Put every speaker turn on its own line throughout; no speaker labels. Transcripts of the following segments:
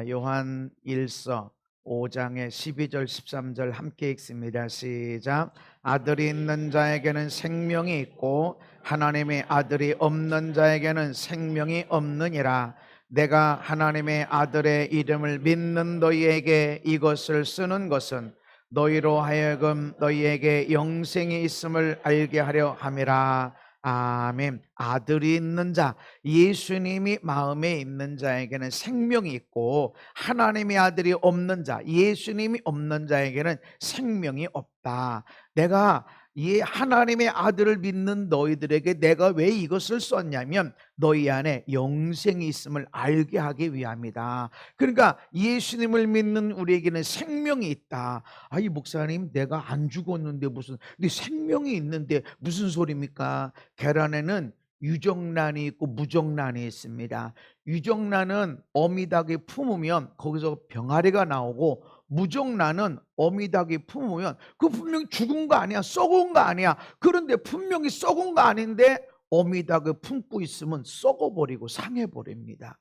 요한 1서 5장의 12절 13절 함께 읽습니다. 시작. 아들이 있는 자에게는 생명이 있고 하나님의 아들이 없는 자에게는 생명이 없느니라. 내가 하나님의 아들의 이름을 믿는 너희에게 이것을 쓰는 것은 너희로 하여금 너희에게 영생이 있음을 알게 하려 함이라. 아멘. 아들이 있는 자, 예수님이 마음에 있는 자에게는 생명이 있고 하나님의 아들이 없는 자, 예수님이 없는 자에게는 생명이 없다. 내가 이 하나님의 아들을 믿는 너희들에게 내가 왜 이것을 썼냐면 너희 안에 영생이 있음을 알게 하기 위함이다. 그러니까 예수님을 믿는 우리에게는 생명이 있다. 아이 목사님, 내가 안 죽었는데 무슨, 근데 생명이 있는데 무슨 소리입니까? 계란에는 유정란이 있고 무정란이 있습니다. 유정란은 어미닭이 품으면 거기서 병아리가 나오고, 무정란은 어미닭이 품으면 그 분명히 죽은 거 아니야, 썩은 거 아니야. 그런데 분명히 썩은 거 아닌데 어미닭을 품고 있으면 썩어버리고 상해버립니다.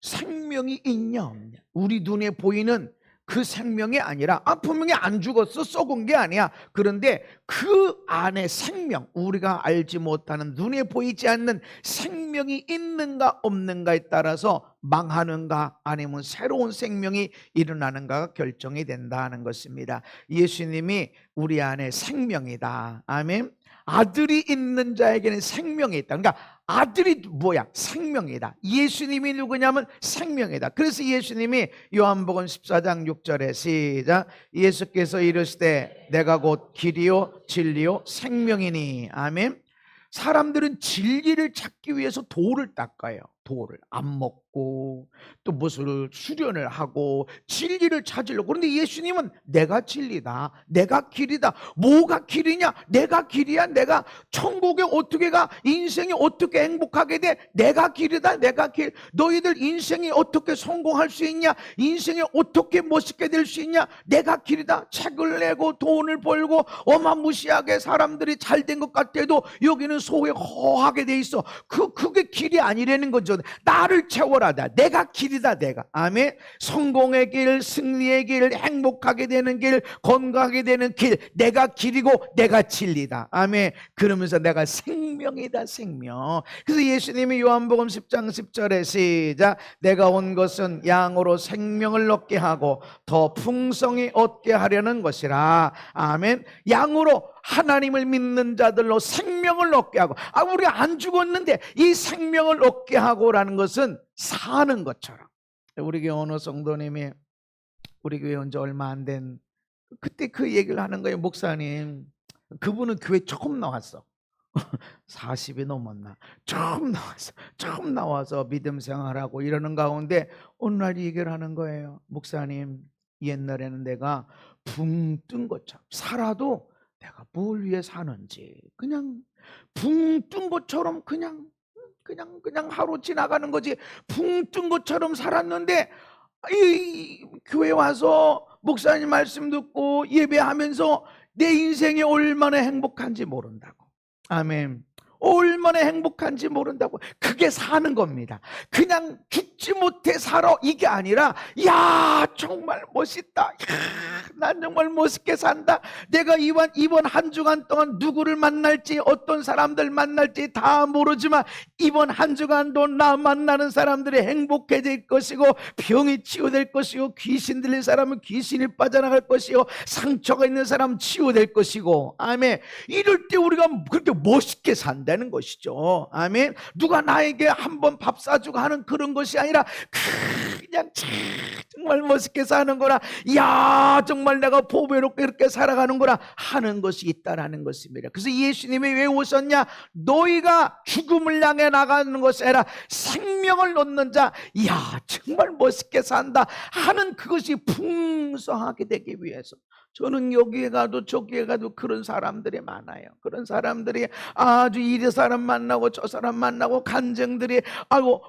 생명이 있냐 없냐, 우리 눈에 보이는 그 생명이 아니라, 분명히 안 죽었어, 썩은 게 아니야. 그런데 그 안에 생명, 우리가 알지 못하는 눈에 보이지 않는 생명이 있는가 없는가에 따라서 망하는가 아니면 새로운 생명이 일어나는가가 결정이 된다는 것입니다. 예수님이 우리 안에 생명이다. 아멘. 아들이 있는 자에게는 생명이 있다. 그러니까 아들이 뭐야? 생명이다. 예수님이 누구냐면 생명이다. 그래서 예수님이 요한복음 14장 6절에 시작. 예수께서 이르시되 내가 곧 길이요 진리요 생명이니. 아멘. 사람들은 진리를 찾기 위해서 돌을 닦아요. 돌을 안 먹고 또 무슨 수련을 하고 진리를 찾으려고. 그런데 예수님은 내가 진리다, 내가 길이다. 뭐가 길이냐? 내가 길이야. 내가 천국에 어떻게 가? 인생이 어떻게 행복하게 돼? 내가 길이다. 내가 길. 너희들 인생이 어떻게 성공할 수 있냐? 인생이 어떻게 멋있게 될 수 있냐? 내가 길이다. 책을 내고 돈을 벌고 어마무시하게 사람들이 잘 된 것 같아도 여기는 속에 허하게 돼 있어. 그게 길이 아니라는 거죠. 나를 채워라. 내가 길이다. 내가. 아멘. 성공의 길, 승리의 길, 행복하게 되는 길, 건강하게 되는 길, 내가 길이고 내가 진리다. 아멘. 그러면서 내가 생명이다. 생명. 그래서 예수님이 요한복음 10장 10절에 시작. 내가 온 것은 양으로 생명을 얻게 하고 더 풍성히 얻게 하려는 것이라. 아멘. 양으로 하나님을 믿는 자들로 생명을 얻게 하고, 우리가 안 죽었는데 이 생명을 얻게 하고라는 것은 사는 것처럼. 우리 교회 어느 성도님이 우리 교회 온 지 얼마 안 된 그때 그 얘기를 하는 거예요. 목사님, 그분은 교회 조금 나왔어. 40이 넘었나? 처음 나와서 믿음 생활하고 이러는 가운데 어느 날 얘기를 하는 거예요. 목사님, 옛날에는 내가 붕 뜬 것처럼 살아도 내가 뭘 위해 사는지 그냥 붕 뜬 것처럼 그냥 하루 지나가는 거지. 붕 뜬 것처럼 살았는데 이 교회 와서 목사님 말씀 듣고 예배하면서 내 인생이 얼마나 행복한지 모른다고. 아멘. 얼마나 행복한지 모른다고. 그게 사는 겁니다. 그냥 죽지 못해 살아 이게 아니라, 야 정말 멋있다, 야, 난 정말 멋있게 산다. 내가 이번 한 주간 동안 누구를 만날지, 어떤 사람들 만날지 다 모르지만 이번 한 주간도 나 만나는 사람들이 행복해질 것이고, 병이 치유될 것이고, 귀신 들린 사람은 귀신이 빠져나갈 것이고, 상처가 있는 사람은 치유될 것이고. 아멘. 이럴 때 우리가 그렇게 멋있게 산다는 것이죠. 아멘. 누가 나에게 한번 밥 사주고 하는 그런 것이 아니라 그냥 정말 멋있게 사는구나, 야 정말 내가 보배롭게 이렇게 살아가는구나 하는 것이 있다라는 것입니다. 그래서 예수님이 왜 오셨냐? 너희가 죽음을 향해 나가는 것이 아니라 생명을 얻는 자, 야 정말 멋있게 산다 하는 그것이 풍성하게 되기 위해서. 저는 여기에 가도 저기에 가도 그런 사람들이 많아요. 그런 사람들이 아주 이 사람 만나고 저 사람 만나고 간증들이, 뭐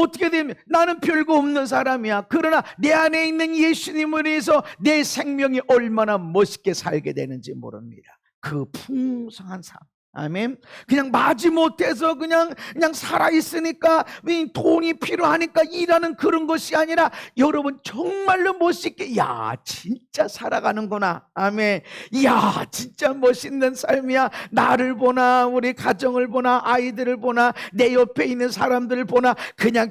어떻게 되면 나는 별거 없는 사람이야. 그러나 내 안에 있는 예수님을 위해서 내 생명이 얼마나 멋있게 살게 되는지 모릅니다. 그 풍성한 삶. 아멘. 그냥 마지못해서 그냥 살아있으니까 돈이 필요하니까 일하는 그런 것이 아니라 여러분 정말로 멋있게 진짜 살아가는구나. 아멘. 진짜 멋있는 삶이야. 나를 보나 우리 가정을 보나 아이들을 보나 내 옆에 있는 사람들을 보나 그냥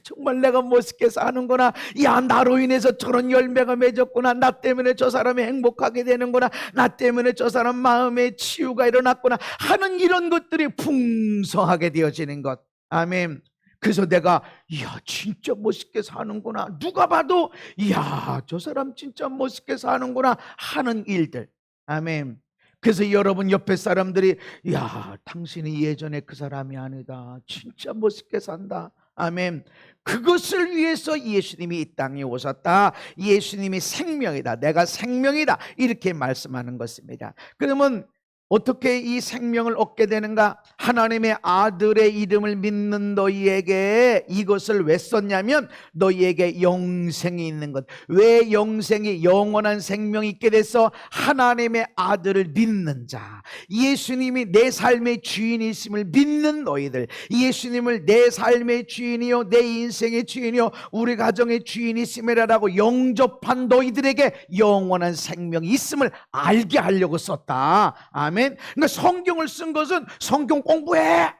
정말 내가 멋있게 사는구나. 나로 인해서 저런 열매가 맺었구나. 나 때문에 저 사람이 행복하게 되는구나. 나 때문에 저 사람 마음에 치유가 일어났구나 하는 이런 것들이 풍성하게 되어지는 것. 아멘. 그래서 내가 진짜 멋있게 사는구나. 누가 봐도 저 사람 진짜 멋있게 사는구나 하는 일들. 아멘. 그래서 여러분 옆에 사람들이 당신이 예전에 그 사람이 아니다. 진짜 멋있게 산다. 아멘. 그것을 위해서 예수님이 이 땅에 오셨다. 예수님이 생명이다. 내가 생명이다. 이렇게 말씀하는 것입니다. 그러면 어떻게 이 생명을 얻게 되는가? 하나님의 아들의 이름을 믿는 너희에게 이것을 왜 썼냐면 너희에게 영생이 있는 것. 왜 영생이 영원한 생명이 있게 돼서 하나님의 아들을 믿는 자, 예수님이 내 삶의 주인이심을 믿는 너희들, 예수님을 내 삶의 주인이요 내 인생의 주인이요 우리 가정의 주인이심이라고 영접한 너희들에게 영원한 생명이 있음을 알게 하려고 썼다. 아멘. 그러니까 성경을 쓴 것은 성경 공부해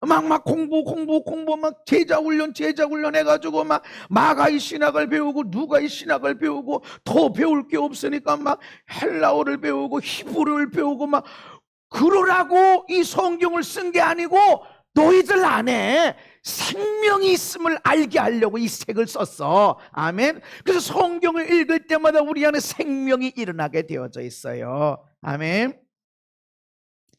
막 공부 막 제자 훈련 해가지고 막 마가의 신학을 배우고 누가의 신학을 배우고 더 배울 게 없으니까 막 헬라어를 배우고 히브리어를 배우고 막 그러라고 이 성경을 쓴 게 아니고 너희들 안에 생명이 있음을 알게 하려고 이 책을 썼어. 아멘. 그래서 성경을 읽을 때마다 우리 안에 생명이 일어나게 되어져 있어요. 아멘.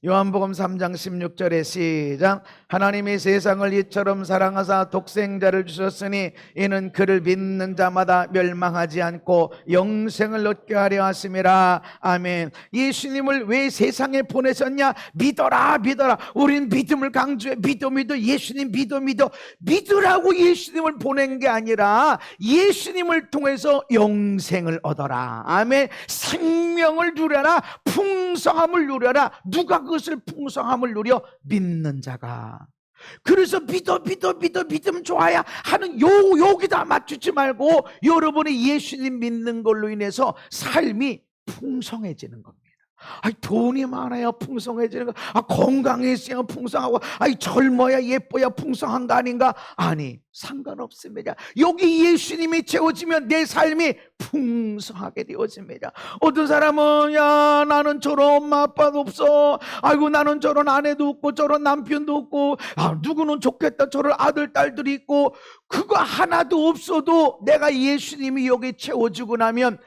요한복음 3장 16절에 시작. 하나님이 세상을 이처럼 사랑하사 독생자를 주셨으니 이는 그를 믿는 자마다 멸망하지 않고 영생을 얻게 하려 하심이라. 아멘. 예수님을 왜 세상에 보내셨냐? 믿어라. 우린 믿음을 강조해. 믿어. 예수님 믿어. 믿으라고 예수님을 보낸 게 아니라 예수님을 통해서 영생을 얻어라. 아멘. 생명을 누려라. 풍성함을 누려라. 누가 그것을 풍성함을 누려? 믿는 자가. 그래서 믿음 좋아야 하는 여기다 맞추지 말고 여러분이 예수님 믿는 걸로 인해서 삶이 풍성해지는 겁니다. 돈이 많아야 풍성해지는 거, 건강이 있어야 풍성하고, 젊어야 예뻐야 풍성한 거 아닌가? 아니, 상관없습니다. 여기 예수님이 채워지면 내 삶이 풍성하게 되어집니다. 어떤 사람은 나는 저런 엄마 아빠도 없어. 나는 저런 아내도 없고 저런 남편도 없고, 누구는 좋겠다 저런 아들 딸들이 있고, 그거 하나도 없어도 내가 예수님이 여기 채워주고 나면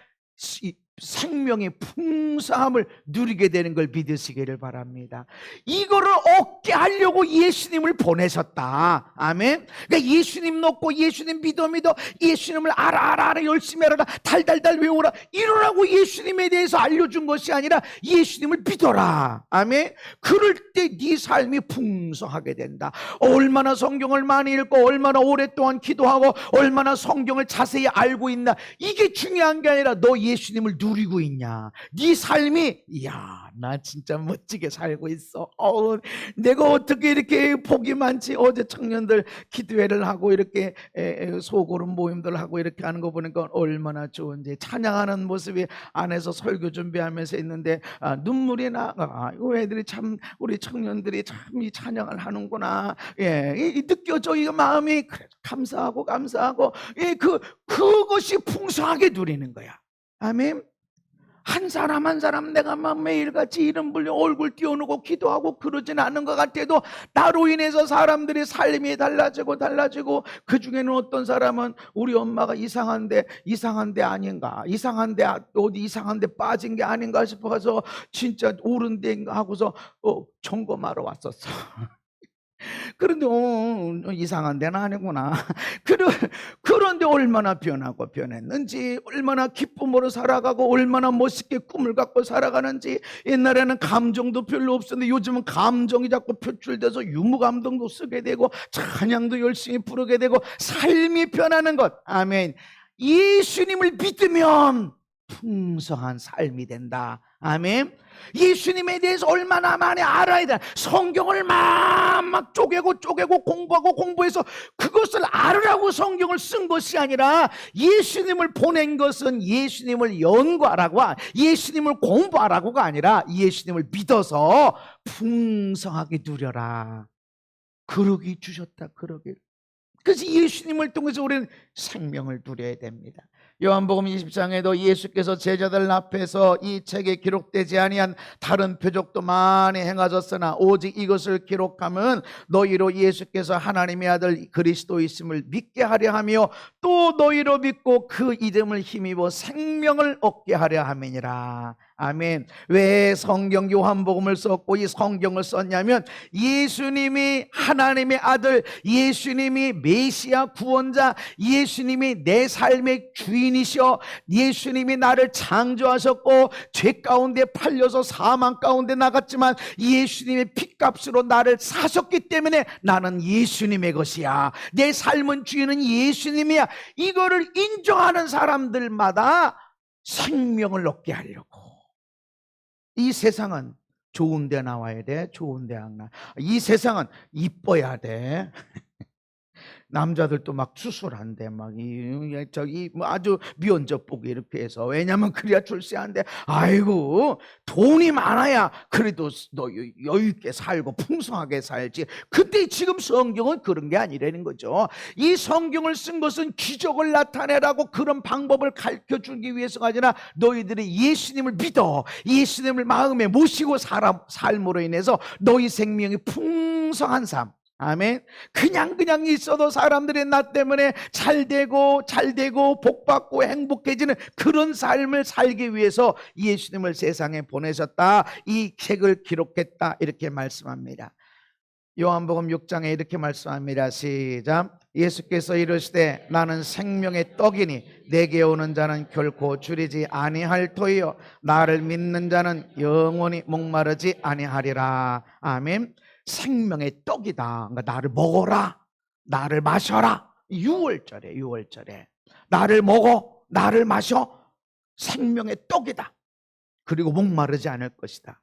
생명의 풍성함을 누리게 되는 걸 믿으시기를 바랍니다. 이거를 얻게 하려고 예수님을 보내셨다. 아멘. 그러니까 예수님 놓고 예수님 믿어. 예수님을 알아 열심히 알아라. 달달달 외우라. 이러라고 예수님에 대해서 알려준 것이 아니라 예수님을 믿어라. 아멘. 그럴 때 네 삶이 풍성하게 된다. 얼마나 성경을 많이 읽고 얼마나 오랫동안 기도하고 얼마나 성경을 자세히 알고 있나, 이게 중요한 게 아니라 너 예수님을 누리고 있냐. 네 삶이 나 진짜 멋지게 살고 있어. 내가 어떻게 이렇게 복이 많지. 어제 청년들 기도회를 하고 이렇게 소그룹 모임들 하고 이렇게 하는 거 보니까 얼마나 좋은지, 찬양하는 모습이 안에서 설교 준비하면서 있는데 눈물이 나. 애들이 참, 우리 청년들이 참 이 찬양을 하는구나. 느껴져. 이 마음이 감사하고 그것이 풍성하게 누리는 거야. 아멘. 한 사람 한 사람 내가 막 매일같이 이름 불려 얼굴 띄워놓고 기도하고 그러진 않은 것 같아도 나로 인해서 사람들이 삶이 달라지고 그 중에는 어떤 사람은 우리 엄마가 이상한데 아닌가, 어디 이상한데 빠진 게 아닌가 싶어서 진짜 옳은 데인가 하고서 점검하러 왔었어. 그런데 이상한 데는 아니구나. 그런데 얼마나 변했는지, 얼마나 기쁨으로 살아가고 얼마나 멋있게 꿈을 갖고 살아가는지. 옛날에는 감정도 별로 없었는데 요즘은 감정이 자꾸 표출돼서 유무감동도 쓰게 되고 찬양도 열심히 부르게 되고 삶이 변하는 것. 아멘. 예수님을 믿으면 풍성한 삶이 된다. 아멘. 예수님에 대해서 얼마나 많이 알아야 돼. 성경을 막 쪼개고 공부해서 그것을 알으라고 성경을 쓴 것이 아니라, 예수님을 보낸 것은 예수님을 연구하라고, 예수님을 공부하라고가 아니라 예수님을 믿어서 풍성하게 누려라. 그러기 주셨다. 그러길. 그래서 예수님을 통해서 우리는 생명을 누려야 됩니다. 요한복음 20장에도 예수께서 제자들 앞에서 이 책에 기록되지 아니한 다른 표적도 많이 행하셨으나 오직 이것을 기록하면 너희로 예수께서 하나님의 아들 그리스도이심을 믿게 하려 하며 또 너희로 믿고 그 이름을 힘입어 생명을 얻게 하려 함이니라. 아멘. 왜 성경 요한복음을 썼고 이 성경을 썼냐면, 예수님이 하나님의 아들, 예수님이 메시아 구원자, 예수님이 내 삶의 주인이셔, 예수님이 나를 창조하셨고 죄 가운데 팔려서 사망 가운데 나갔지만 예수님의 핏값으로 나를 사셨기 때문에 나는 예수님의 것이야, 내 삶은 주인은 예수님이야. 이거를 인정하는 사람들마다 생명을 얻게 하려고. 이 세상은 좋은 데 나와야 돼. 좋은 대학 나. 이 세상은 이뻐야 돼. 남자들도 막 수술한대, 저기 아주 면접 보고 이렇게 해서. 왜냐면 그래야 출세한대. 아이고, 돈이 많아야 그래도 너 여유 있게 살고 풍성하게 살지. 근데 지금 성경은 그런 게 아니라는 거죠. 이 성경을 쓴 것은 기적을 나타내라고 그런 방법을 가르쳐 주기 위해서가 아니라, 너희들이 예수님을 믿어, 예수님을 마음에 모시고 삶으로 인해서 너희 생명이 풍성한 삶. 아멘. 그냥 있어도 사람들이 나 때문에 잘되고 복받고 행복해지는 그런 삶을 살기 위해서 예수님을 세상에 보내셨다. 이 책을 기록했다. 이렇게 말씀합니다. 요한복음 6장에 이렇게 말씀합니다. 시작. 예수께서 이르시되 나는 생명의 떡이니 내게 오는 자는 결코 줄이지 아니할 터이요 나를 믿는 자는 영원히 목마르지 아니하리라. 아멘. 생명의 떡이다. 그러니까 나를 먹어라, 나를 마셔라. 6월절에 나를 먹어, 나를 마셔. 생명의 떡이다. 그리고 목마르지 않을 것이다.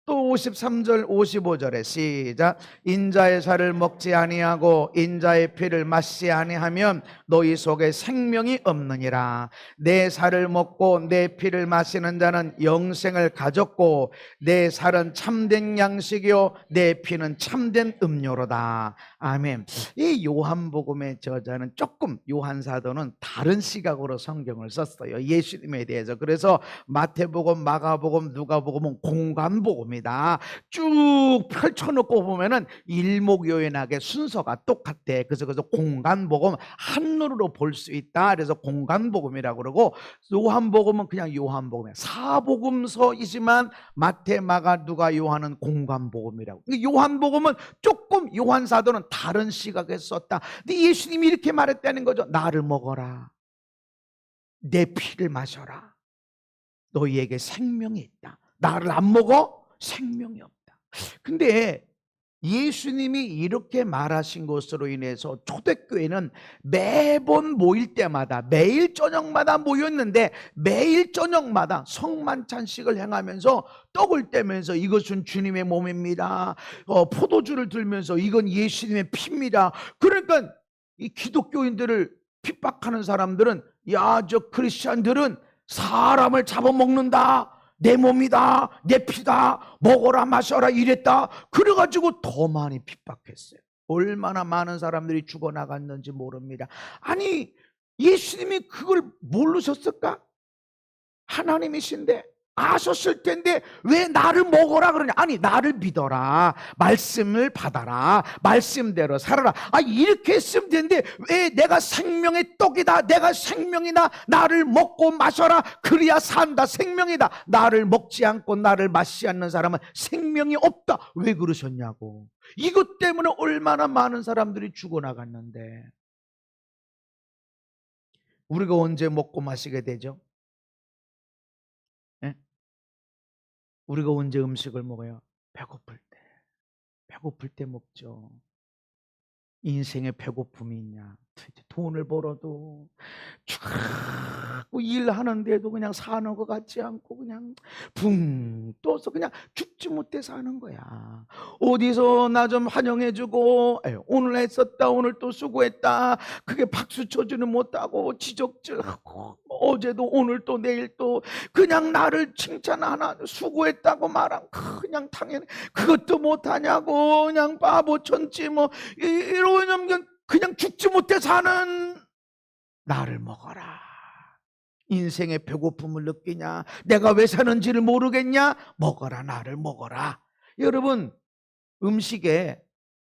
또 53절 55절에 시작. 인자의 살을 먹지 아니하고 인자의 피를 마시지 아니하면 너희 속에 생명이 없느니라. 내 살을 먹고 내 피를 마시는 자는 영생을 가졌고 내 살은 참된 양식이요 내 피는 참된 음료로다. 아멘. 이 요한복음의 저자는 조금, 요한 사도는 다른 시각으로 성경을 썼어요, 예수님에 대해서. 그래서 마태복음, 마가복음, 누가복음은 공관복음이 쭉 펼쳐놓고 보면은 일목요연하게 순서가 똑같아. 그래서 공관복음, 한눈으로 볼 수 있다. 그래서 공관복음이라고 그러고, 요한복음은 그냥 요한복음이야. 사복음서이지만 마태, 마가, 누가, 요한은 공관복음이라고. 요한복음은 조금, 요한사도는 다른 시각에서 썼다. 근데 예수님이 이렇게 말했다는 거죠. 나를 먹어라, 내 피를 마셔라, 너희에게 생명이 있다. 나를 안 먹어? 생명이 없다. 근데 예수님이 이렇게 말하신 것으로 인해서 초대교회는 매번 모일 때마다, 매일 저녁마다 모였는데 매일 저녁마다 성만찬식을 행하면서 떡을 떼면서 이것은 주님의 몸입니다, 포도주를 들면서 이건 예수님의 피입니다. 그러니까 이 기독교인들을 핍박하는 사람들은, 야, 저 크리스찬들은 사람을 잡아먹는다, 내 몸이다, 내 피다, 먹어라 마셔라 이랬다. 그래가지고 더 많이 핍박했어요. 얼마나 많은 사람들이 죽어나갔는지 모릅니다. 아니, 예수님이 그걸 모르셨을까? 하나님이신데 아셨을 텐데 왜 나를 먹어라 그러냐? 아니, 나를 믿어라, 말씀을 받아라, 말씀대로 살아라. 이렇게 했으면 되는데 왜 내가 생명의 떡이다, 내가 생명이다, 나를 먹고 마셔라, 그래야 산다, 생명이다, 나를 먹지 않고 나를 마시지 않는 사람은 생명이 없다. 왜 그러셨냐고. 이것 때문에 얼마나 많은 사람들이 죽어나갔는데, 우리가 언제 먹고 마시게 되죠? 예? 우리가 언제 음식을 먹어요? 배고플 때 먹죠. 인생에 배고픔이 있냐? 돈을 벌어도 자꾸 뭐 일하는데도 그냥 사는 것 같지 않고 그냥 붕 떠서 그냥 죽지 못해 사는 거야. 어디서 나 좀 환영해주고 오늘 했었다, 오늘 또 수고했다, 그게 박수 쳐주는 못하고 지적질하고 어제도 오늘 또 내일 또 그냥 나를 칭찬하나 수고했다고 말하고 그냥 당연히 그것도 못하냐고 그냥 바보천지 뭐 이러고 그냥 죽지 못해 사는 나를 먹어라. 인생의 배고픔을 느끼냐? 내가 왜 사는지를 모르겠냐? 먹어라, 나를 먹어라. 여러분, 음식에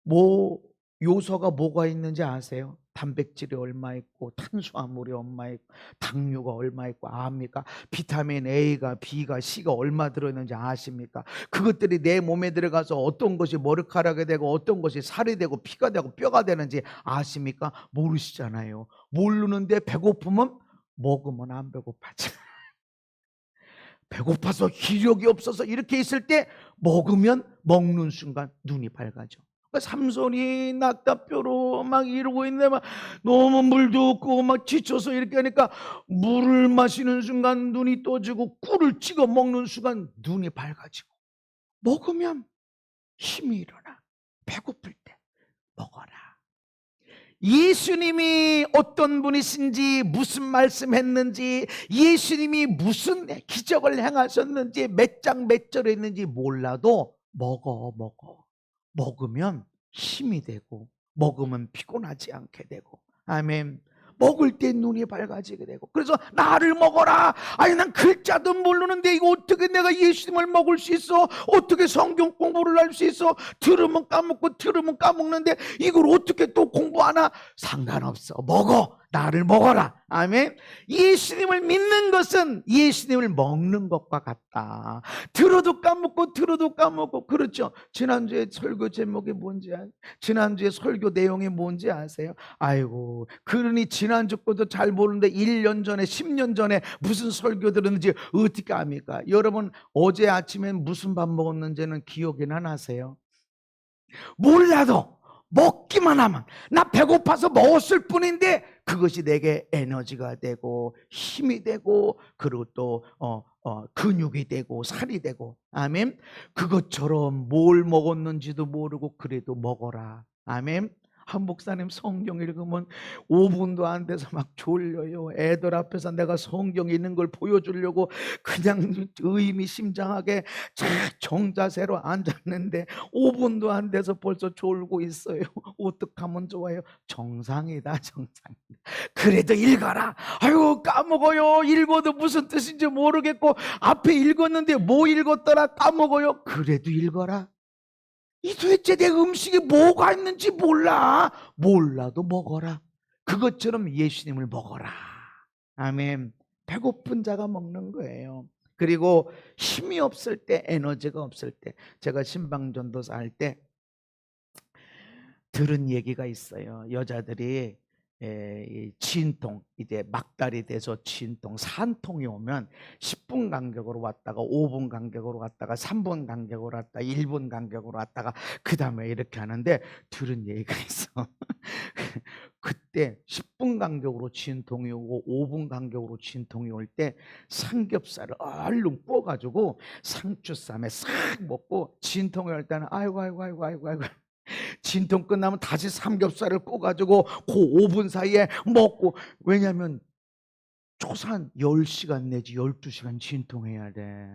뭐 요소가 뭐가 있는지 아세요? 단백질이 얼마 있고 탄수화물이 얼마 있고 당류가 얼마 있고 압니까? 비타민 A가 B가 C가 얼마 들어있는지 아십니까? 그것들이 내 몸에 들어가서 어떤 것이 머리카락이 되고 어떤 것이 살이 되고 피가 되고 뼈가 되는지 아십니까? 모르시잖아요. 모르는데 배고픔은 먹으면 안 배고파져. 배고파서 기력이 없어서 이렇게 있을 때 먹으면 먹는 순간 눈이 밝아져. 삼손이 낙타뼈로 막 이러고 있는데 막 너무 물도 없고 막 지쳐서 이렇게 하니까 물을 마시는 순간 눈이 떠지고 꿀을 찍어 먹는 순간 눈이 밝아지고 먹으면 힘이 일어나. 배고플 때 먹어라. 예수님이 어떤 분이신지 무슨 말씀했는지 예수님이 무슨 기적을 행하셨는지 몇 장 몇 절에 있는지 몰라도 먹어. 먹으면 힘이 되고 먹으면 피곤하지 않게 되고 아멘. 먹을 때 눈이 밝아지게 되고 그래서 나를 먹어라. 아니 난 글자도 모르는데 이거 어떻게 내가 예수님을 먹을 수 있어? 어떻게 성경 공부를 할 수 있어? 들으면 까먹고 들으면 까먹는데 이걸 어떻게 또 공부하나? 상관없어. 먹어. 나를 먹어라. 아멘. 예수님을 믿는 것은 예수님을 먹는 것과 같다. 들어도 까먹고 들어도 까먹고. 그렇죠. 지난주에 설교 제목이 뭔지 아세요? 지난주에 설교 내용이 뭔지 아세요? 아이고 그러니 지난주 것도 잘 모르는데 1년 전에 10년 전에 무슨 설교 들었는지 어떻게 압니까? 여러분 어제 아침에 무슨 밥 먹었는지는 기억이나 나세요? 몰라도 먹기만 하면 나 배고파서 먹었을 뿐인데 그것이 내게 에너지가 되고 힘이 되고 그리고 또 근육이 되고 살이 되고 아멘. 그것처럼 뭘 먹었는지도 모르고 그래도 먹어라. 아멘. 한 목사님 성경 읽으면 5분도 안 돼서 막 졸려요. 애들 앞에서 내가 성경 읽는 걸 보여주려고 그냥 의미심장하게 정자세로 앉았는데 5분도 안 돼서 벌써 졸고 있어요. 어떡하면 좋아요? 정상이다. 그래도 읽어라. 아이고 까먹어요. 읽어도 무슨 뜻인지 모르겠고 앞에 읽었는데 뭐 읽었더라 까먹어요. 그래도 읽어라. 이 도대체 내 음식에 뭐가 있는지 몰라도 먹어라. 그것처럼 예수님을 먹어라. 아멘. 배고픈 자가 먹는 거예요. 그리고 힘이 없을 때, 에너지가 없을 때, 제가 신방전도사 할 때 들은 얘기가 있어요. 여자들이 진통, 이제 막달이 돼서 진통, 산통이 오면 10분 간격으로 왔다가 5분 간격으로 왔다가 3분 간격으로 왔다가 1분 간격으로 왔다가 그 다음에 이렇게 하는데 들은 얘기가 있어. 그때 10분 간격으로 진통이 오고 5분 간격으로 진통이 올 때 삼겹살을 얼른 구워가지고 상추쌈에 싹 먹고 진통이 올 때는 아이고 진통 끝나면 다시 삼겹살을 구워가지고 그 5분 사이에 먹고. 왜냐하면 초산 10시간 내지 12시간 진통해야 돼.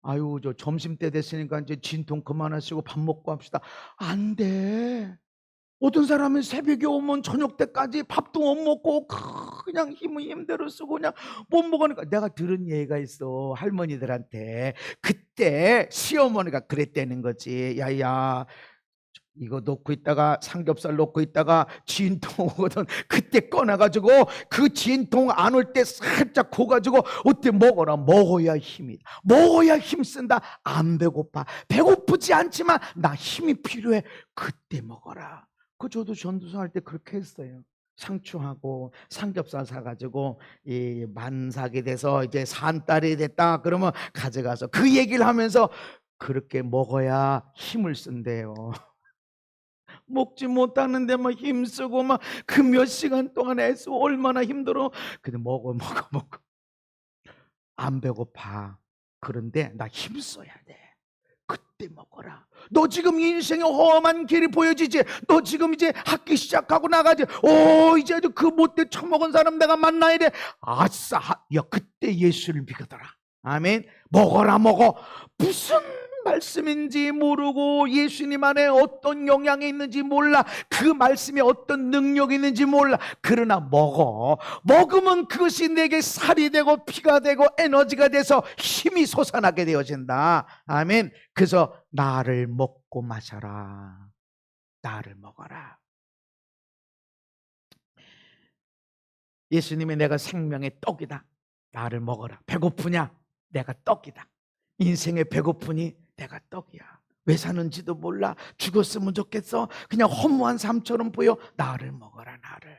아유 저 점심때 됐으니까 이제 진통 그만하시고 밥 먹고 합시다. 안 돼. 어떤 사람은 새벽에 오면 저녁 때까지 밥도 못 먹고 그냥 힘은 힘대로 쓰고 그냥 못 먹으니까. 내가 들은 얘기가 있어. 할머니들한테 그때 시어머니가 그랬다는 거지. 야야 이거 놓고 있다가 삼겹살 놓고 있다가 진통 오거든. 그때 꺼내가지고 그 진통 안 올 때 살짝 고가지고 어때 먹어라. 먹어야 힘이다. 먹어야 힘쓴다. 안 배고파. 배고프지 않지만 나 힘이 필요해. 그때 먹어라. 저도 전도사 할 때 그렇게 했어요. 상추하고 삼겹살 사가지고 이 만삭이 돼서 이제 산딸이 됐다 그러면 가져가서 그 얘기를 하면서 그렇게 먹어야 힘을 쓴대요. 먹지 못하는데 막 힘쓰고 막 그 몇 시간 동안 애쓰고 얼마나 힘들어. 근데 먹어. 안 배고파. 그런데 나 힘써야 돼. 그때 먹어라. 너 지금 인생의 험한 길이 보여지지? 너 지금 이제 학기 시작하고 나가지? 이제 그 못돼 처먹은 사람 내가 만나야 돼. 아싸. 야, 그때 예수를 믿거더라. 아멘. 먹어. 무슨 말씀인지 모르고 예수님 안에 어떤 영향이 있는지 몰라. 그 말씀에 어떤 능력이 있는지 몰라. 그러나 먹으면 그것이 내게 살이 되고 피가 되고 에너지가 돼서 힘이 솟아나게 되어진다. 아멘. 그래서 나를 먹고 마셔라. 나를 먹어라. 예수님이 내가 생명의 떡이다. 나를 먹어라. 배고프냐? 내가 떡이다. 인생에 배고프니 내가 떡이야. 왜 사는지도 몰라. 죽었으면 좋겠어. 그냥 허무한 삶처럼 보여. 나를 먹어라. 나를.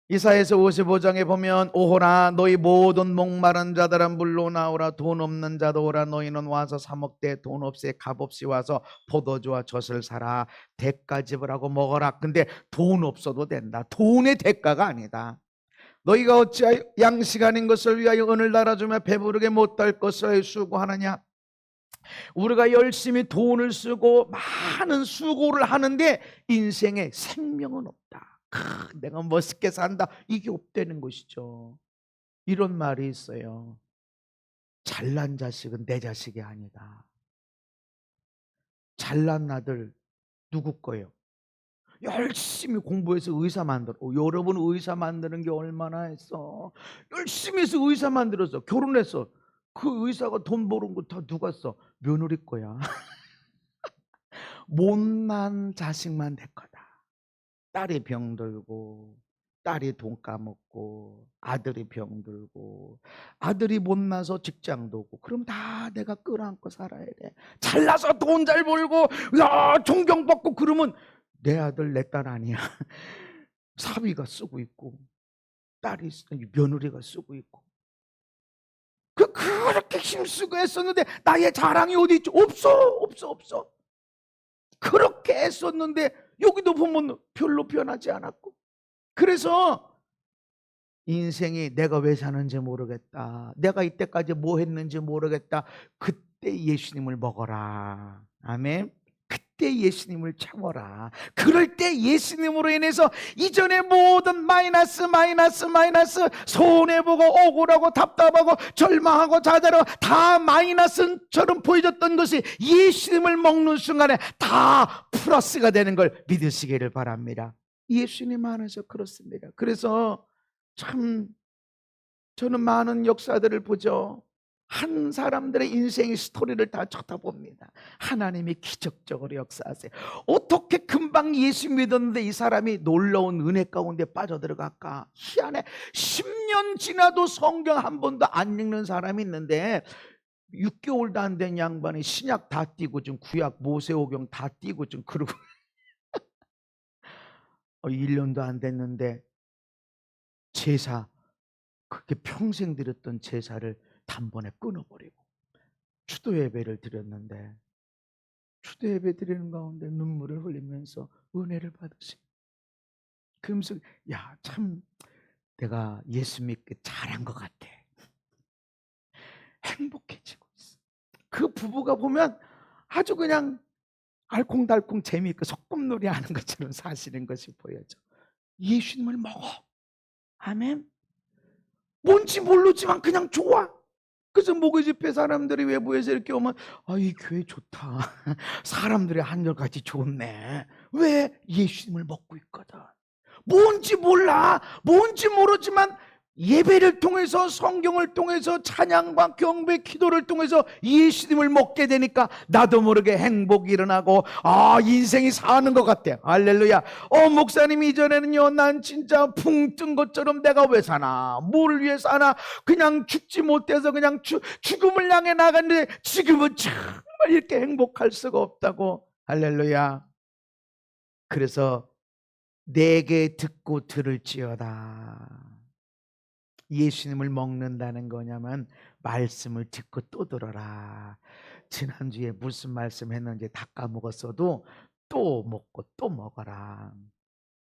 이사야서 55장에 보면 오호라 너희 모든 목마른 자들아 물로 나오라. 돈 없는 자도 오라. 너희는 와서 사 먹되 돈 없이 값없이 와서 포도주와 젖을 사라. 대가 지불하고 먹어라. 근데 돈 없어도 된다. 돈의 대가가 아니다. 너희가 어찌하여 양식 아닌 것을 위하여 은을 달아주며 배부르게 못할 것을 수고하느냐. 우리가 열심히 돈을 쓰고 많은 수고를 하는데 인생에 생명은 없다. 내가 멋있게 산다. 이게 없다는 것이죠. 이런 말이 있어요. 잘난 자식은 내 자식이 아니다. 잘난 아들 누구 거예요? 열심히 공부해서 의사 만들어. 여러분 의사 만드는 게 얼마나 했어. 열심히 해서 의사 만들어서 결혼했어. 그 의사가 돈 버는 거 다 누가 써? 며느리 거야. 못난 자식만 될 거다. 딸이 병들고 딸이 돈 까먹고 아들이 병들고 아들이 못나서 직장도 없고 그럼 다 내가 끌어안고 살아야 돼. 잘나서 돈 잘 벌고 존경받고 그러면 내 아들 내 딸 아니야. 사위가 쓰고 있고 딸이 며느리가 쓰고 있고 그렇게 힘쓰고 했었는데 나의 자랑이 어디 있죠? 없어. 그렇게 애썼는데 여기도 보면 별로 변하지 않았고. 그래서 인생이 내가 왜 사는지 모르겠다. 내가 이때까지 뭐 했는지 모르겠다. 그때 예수님을 먹어라. 아멘. 그때 예수님을 참어라. 그럴 때 예수님으로 인해서 이전의 모든 마이너스 손해보고 억울하고 답답하고 절망하고 좌절하고 다 마이너스처럼 보여졌던 것이 예수님을 먹는 순간에 다 플러스가 되는 걸 믿으시기를 바랍니다. 예수님 안에서 그렇습니다. 그래서 참 저는 많은 역사들을 보죠. 한 사람들의 인생의 스토리를 다 쳐다봅니다. 하나님이 기적적으로 역사하세요. 어떻게 금방 예수 믿었는데 이 사람이 놀라운 은혜 가운데 빠져들어갈까? 희한해. 10년 지나도 성경 한 번도 안 읽는 사람이 있는데 6개월도 안 된 양반이 신약 다 띄고 좀 구약 모세오경 다 띄고 좀 그러고 1년도 안 됐는데 제사 그렇게 평생 드렸던 제사를 단번에 끊어버리고 추도 예배를 드렸는데 추도 예배 드리는 가운데 눈물을 흘리면서 은혜를 받으시고 그러면서 참 내가 예수 믿기 잘한 것 같아. 행복해지고 있어. 그 부부가 보면 아주 그냥 알콩달콩 재미있고 소꿉놀이 하는 것처럼 사시는 것이 보여져. 예수님을 먹어. 아멘. 뭔지 모르지만 그냥 좋아. 그래서 목요 집회 사람들이 외부에서 이렇게 오면 이 교회 좋다. 사람들이 한결같이 좋네. 왜? 예수님을 먹고 있거든. 뭔지 몰라. 뭔지 모르지만 예배를 통해서 성경을 통해서 찬양과 경배 기도를 통해서 예수님을 먹게 되니까 나도 모르게 행복이 일어나고 인생이 사는 것 같아. 할렐루야. 목사님 이전에는요 난 진짜 붕 뜬 것처럼 내가 왜 사나 뭘 위해 사나 그냥 죽지 못해서 그냥 죽음을 향해 나갔는데 지금은 정말 이렇게 행복할 수가 없다고. 할렐루야. 그래서 내게 듣고 들을지어다. 예수님을 먹는다는 거냐면 말씀을 듣고 또 들어라. 지난주에 무슨 말씀 했는지 다 까먹었어도 또 먹고 또 먹어라.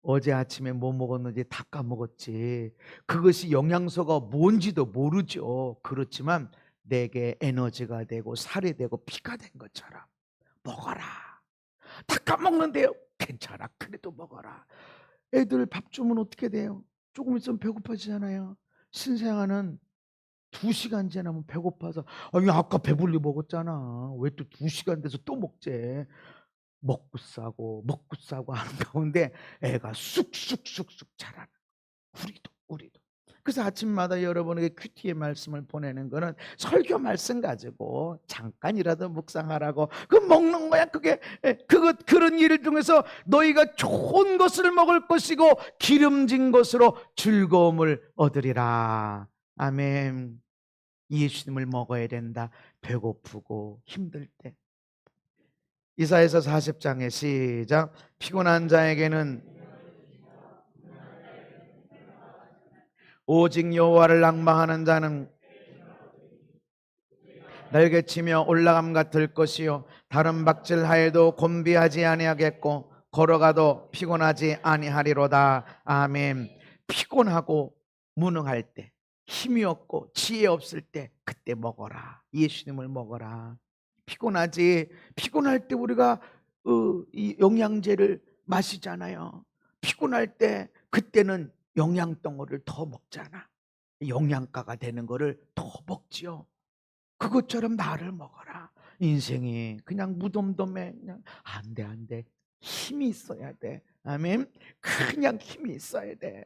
어제 아침에 뭐 먹었는지 다 까먹었지. 그것이 영양소가 뭔지도 모르죠. 그렇지만 내게 에너지가 되고 살이 되고 피가 된 것처럼 먹어라. 다 까먹는데요. 괜찮아. 그래도 먹어라. 애들 밥 주면 어떻게 돼요? 조금 있으면 배고파지잖아요. 신생아는 2시간 지나면 배고파서 아니 아까 배불리 먹었잖아. 왜 또 2시간 돼서 또 먹재? 먹고 싸고 하는 가운데 애가 쑥쑥쑥쑥 자라는 거예요. 우리도. 그래서 아침마다 여러분에게 큐티의 말씀을 보내는 거는 설교 말씀 가지고 잠깐이라도 묵상하라고. 그 먹는 거야. 그런 일을 통해서 너희가 좋은 것을 먹을 것이고 기름진 것으로 즐거움을 얻으리라. 아멘. 예수님을 먹어야 된다. 배고프고 힘들 때. 이사야서 40장에 시작. 피곤한 자에게는 오직 여호와를 낭망하는 자는 날개치며 올라감 같을 것이요 다른 박질하여도 곤비하지 아니하겠고 걸어가도 피곤하지 아니하리로다. 아멘. 피곤하고 무능할 때, 힘이 없고 지혜 없을 때 그때 먹어라. 예수님을 먹어라. 피곤할 때 우리가 이 영양제를 마시잖아요. 피곤할 때 그때는 영양덩어리를 더 먹잖아. 영양가가 되는 거를 더 먹지요. 그것처럼 나를 먹어라. 인생이 그냥 무덤덤해. 그냥 안 돼. 힘이 있어야 돼. 아멘. 그냥 힘이 있어야 돼.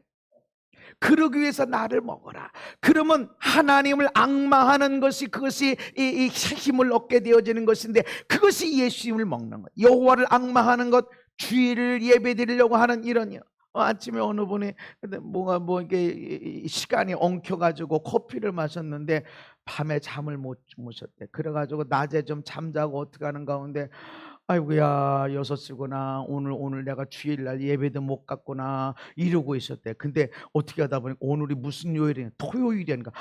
그러기 위해서 나를 먹어라. 그러면 하나님을 앙망하는 것이 그것이 이 힘을 얻게 되어지는 것인데 그것이 예수님을 먹는 것. 여호와를 앙망하는 것, 주일을 예배드리려고 하는 이런 아침에 어느 분이 뭐 이게 시간이 엉켜가지고 커피를 마셨는데 밤에 잠을 못 주무셨대. 그래가지고 낮에 좀 잠자고 어떻게 하는 가운데 아이고야 6시구나 오늘 내가 주일날 예배도 못 갔구나 이러고 있었대. 근데 어떻게 하다 보니까 오늘이 무슨 요일이냐 토요일이니까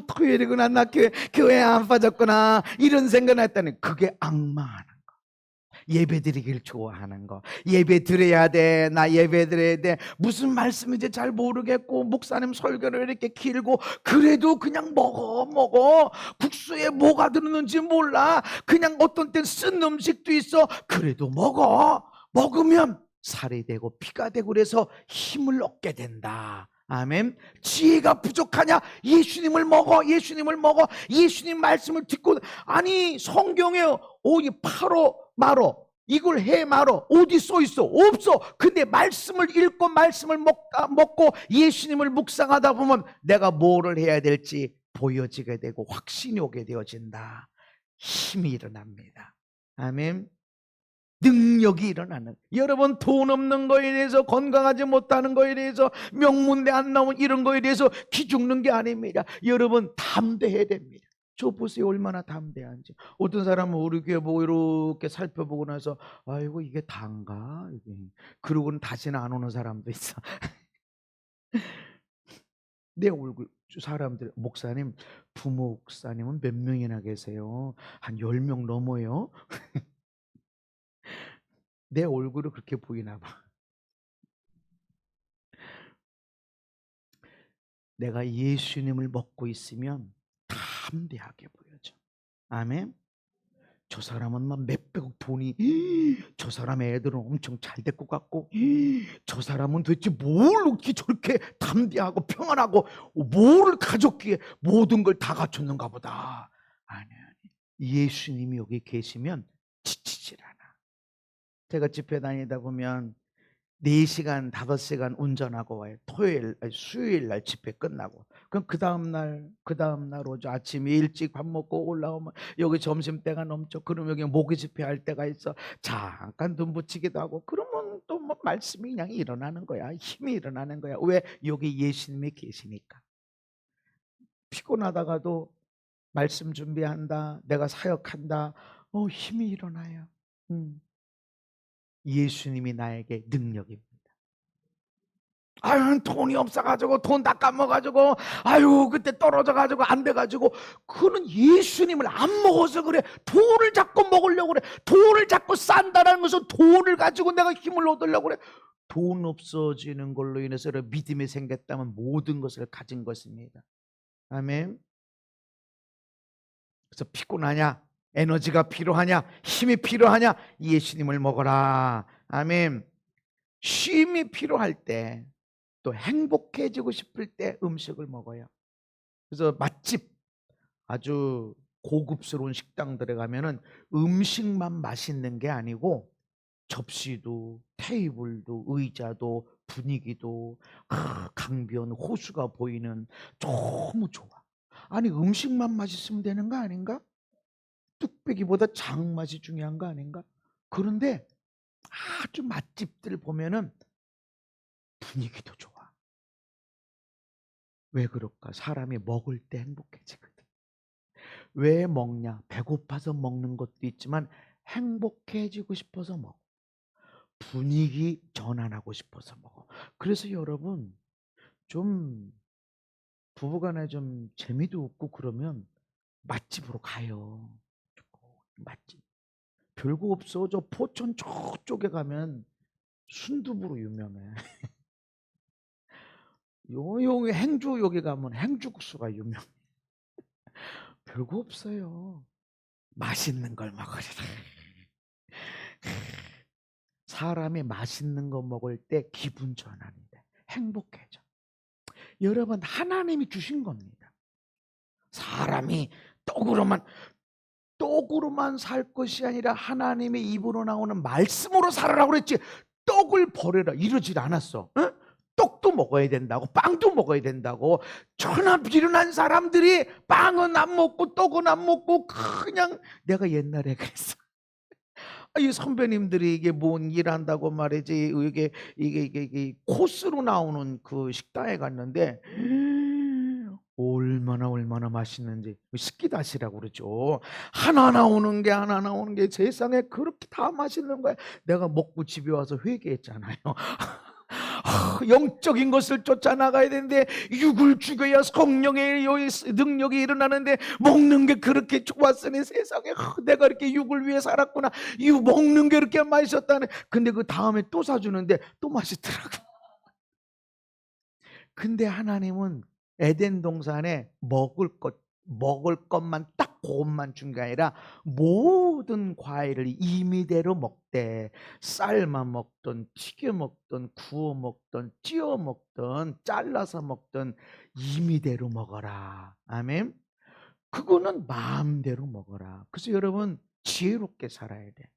토요일이구나 나 교회 안 빠졌구나 이런 생각을 했더니 그게 악마하는 예배 드리길 좋아하는 거. 예배 드려야 돼. 나 예배 드려야 돼. 무슨 말씀인지 잘 모르겠고 목사님 설교를 이렇게 길고 그래도 그냥 먹어. 국수에 뭐가 들었는지 몰라. 그냥 어떤 땐 쓴 음식도 있어. 그래도 먹으면 살이 되고 피가 되고 그래서 힘을 얻게 된다. 아멘. 지혜가 부족하냐? 예수님을 먹어. 예수님 말씀을 듣고 아니 성경에 오이 파로 말어 이걸 해 말어 어디 써 있어? 없어. 근데 말씀을 읽고 말씀을 먹고 예수님을 묵상하다 보면 내가 뭐를 해야 될지 보여지게 되고 확신이 오게 되어진다. 힘이 일어납니다. 아멘. 능력이 일어나는. 여러분 돈 없는 거에 대해서 건강하지 못하는 거에 대해서 명문대 안 나온 이런 거에 대해서 기죽는 게 아닙니다. 여러분 담대해야 됩니다. 저 보세요 얼마나 담대한지. 어떤 사람은 우리 교회 보고 이렇게 살펴보고 나서 아이고 이게 다인가 그러고는 다시는 안 오는 사람도 있어. 내 얼굴 사람들 목사님 부목사님은 몇 명이나 계세요? 한 10명 넘어요. 내 얼굴을 그렇게 보이나 봐. 내가 예수님을 먹고 있으면 담대하게 보여져. 아멘. 저 사람은 막 몇백억 돈이 저 사람의 애들은 엄청 잘 될 것 같고 저 사람은 도대체 뭘 이렇게 저렇게 담대하고 평안하고 뭘 가졌기에 모든 걸 다 갖췄는가 보다. 아니 예수님이 여기 계시면 지치질 않아. 제가 집회 다니다 보면 4시간, 5시간 운전하고 와요. 수요일 날 집회 끝나고. 그럼 그 다음날 오죠. 아침에 일찍 밥 먹고 올라오면 여기 점심때가 넘죠. 그럼 여기 모기 집회 할 때가 있어. 잠깐 눈 붙이기도 하고. 그러면 또 뭐 말씀이 그냥 일어나는 거야. 힘이 일어나는 거야. 왜? 여기 예수님이 계시니까. 피곤하다가도 말씀 준비한다. 내가 사역한다. 힘이 일어나요. 예수님이 나에게 능력입니다. 아유, 돈이 없어가지고 돈 다 까먹어가지고 아유 그때 떨어져가지고 안 돼가지고. 그는 예수님을 안 먹어서 그래. 돈을 자꾸 먹으려고 그래. 돈을 자꾸 싼다는 것은 돈을 가지고 내가 힘을 얻으려고 그래. 돈 없어지는 걸로 인해서 믿음이 생겼다면 모든 것을 가진 것입니다. 아멘. 그래서 피곤하냐, 에너지가 필요하냐, 힘이 필요하냐, 예수님을 먹어라. 아멘. 쉼이 필요할 때, 또 행복해지고 싶을 때 음식을 먹어요. 그래서 맛집, 아주 고급스러운 식당들에 가면은 음식만 맛있는 게 아니고 접시도, 테이블도, 의자도, 분위기도, 강변 호수가 보이는, 너무 좋아. 아니 음식만 맛있으면 되는 거 아닌가? 뚝배기보다 장맛이 중요한 거 아닌가? 그런데 아주 맛집들 보면은 분위기도 좋아. 왜 그럴까? 사람이 먹을 때 행복해지거든. 왜 먹냐? 배고파서 먹는 것도 있지만 행복해지고 싶어서 먹어. 분위기 전환하고 싶어서 먹어. 그래서 여러분, 좀 부부간에 좀 재미도 없고 그러면 맛집으로 가요. 맛집. 별거 없어. 저 포천 저쪽에 가면 순두부로 유명해. 요 행주 여기 가면 행주국수가 유명해. 별거 없어요. 맛있는 걸 먹으리라. 사람이 맛있는 거 먹을 때 기분 전환이 돼. 행복해져. 여러분, 하나님이 주신 겁니다. 사람이 떡으로만 살 것이 아니라 하나님의 입으로 나오는 말씀으로 살아라고 그랬지. 떡을 버려라 이러질 않았어. 응? 떡도 먹어야 된다고, 빵도 먹어야 된다고. 천하 비련한 사람들이 빵은 안 먹고 떡은 안 먹고 그냥, 내가 옛날에 그랬어. 이 선배님들이 이게 뭔 일한다고 말이지, 이게 코스로 나오는 그 식당에 갔는데 얼마나 맛있는지. 식기다시라고 그러죠. 하나 나오는 게 세상에 그렇게 다 맛있는 거야. 내가 먹고 집에 와서 회개했잖아요. 영적인 것을 쫓아나가야 되는데 육을 죽여야 성령의 능력이 일어나는데 먹는 게 그렇게 좋았으니 세상에 내가 이렇게 육을 위해 살았구나. 이 먹는 게 이렇게 맛있었다네. 근데 그 다음에 또 사주는데 또 맛있더라고. 근데 하나님은 에덴 동산에 먹을 것만 딱 그것만 준 게 아니라 모든 과일을 임의대로 먹되, 삶아 먹든 튀겨 먹든 구워 먹든 찌어 먹든 잘라서 먹든 임의대로 먹어라. 아멘. 그거는 마음대로 먹어라. 그래서 여러분, 지혜롭게 살아야 돼.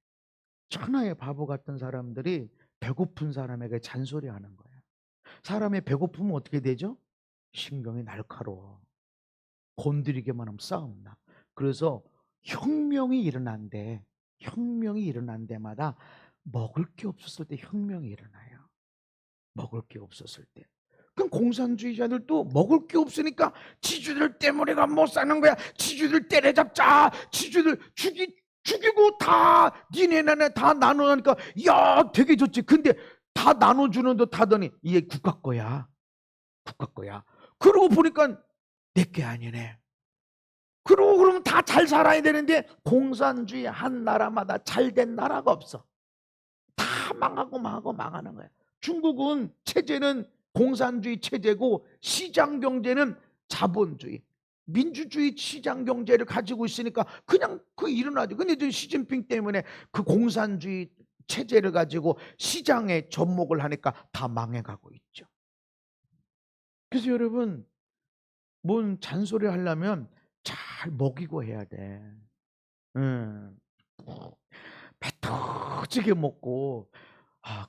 천하의 바보 같은 사람들이 배고픈 사람에게 잔소리하는 거야. 사람이 배고프면 어떻게 되죠? 신경이 날카로워. 건드리기만 하면 싸움나. 그래서 혁명이 일어난 데마다 먹을 게 없었을 때 혁명이 일어나요. 먹을 게 없었을 때. 그럼 공산주의자들도 먹을 게 없으니까 지주들 때문에 못 사는 거야. 지주들 때려잡자. 지주들 죽이고 다 니네 나네 다 나눠니까 야 되게 좋지. 근데 다 나눠주는 듯 하더니 이게 국가 거야. 그러고 보니까 내게 아니네. 그러고 그러면 다 잘 살아야 되는데 공산주의 한 나라마다 잘된 나라가 없어. 다 망하는 거야. 중국은 체제는 공산주의 체제고 시장 경제는 자본주의, 민주주의 시장 경제를 가지고 있으니까 그냥 그 일어나죠. 근데 이제 시진핑 때문에 그 공산주의 체제를 가지고 시장에 접목을 하니까 다 망해가고 있죠. 그래서 여러분, 뭔 잔소리 하려면 잘 먹이고 해야 돼. 배 터지게 먹고,